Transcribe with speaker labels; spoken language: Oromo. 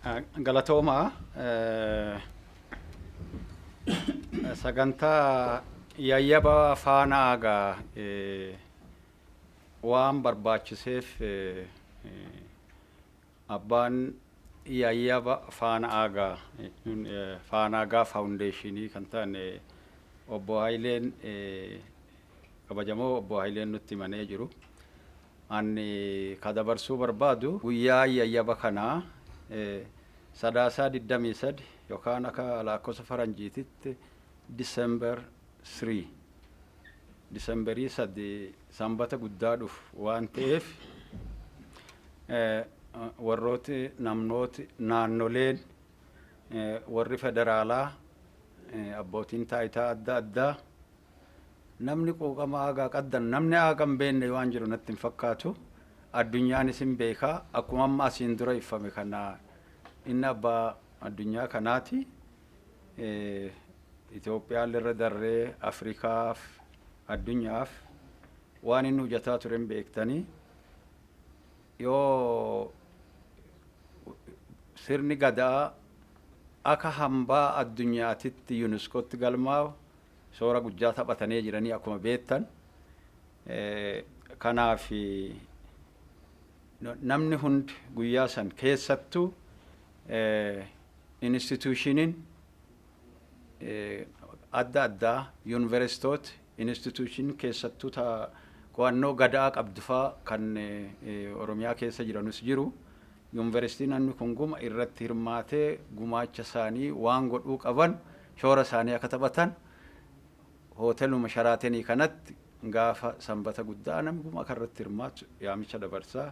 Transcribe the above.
Speaker 1: Galatooma sagantaa yayyaba faana aagaa waan barbaachiseef abbaan yayyaba faana aagaa faawundeeshinii kan ta'an obbo Haayileen kabajamoo obbo Haayileen nutti himanii jiru. Ani kadabarsuu barbaadu guyyaa yayyaba kanaa sadaasaa 23 yookaan akka lakkoofsa faranjiititti December 3 Decemberii 3 sanbata guddaa dhufu waan ta'eef warrooti namnooti naannoleen warri federaalaa abbootiin taayitaa adda addaa namni quuqama aagaa qaddan namni aagaa hin beekne waan jiru natti hin fakkaatu. Addunyaan isin beekaa akkuma amma asiin dura ifame kana inni abbaa addunyaa kanaati. Itoophiyaan irra darree Afrikaaf addunyaaf waan inni hojjetaa ture hin beektanii yoo sirni gadaa akka hambaa addunyaatitti yuuniskootti galmaa'u shoora guddaa taphatanii jiranii akkuma beektan. Kanaaf namni hundi guyyaa san keessattuu instituutioniin adda addaa yuunivarsiitoota instituutioniin keessattuu qo'annoo gadaa qabdufaa kan Oromiyaa keessa jiranus jiru. Yuunivarsiitiin namni kun guma irratti hirmaatee gumaacha isaanii waan godhuu qaban shoora isaanii akka taphatan hoteeluma Sharaatenii kanatti gaafa sanbata guddaa namni guma akka irratti hirmaatu yaamicha dabarsaa.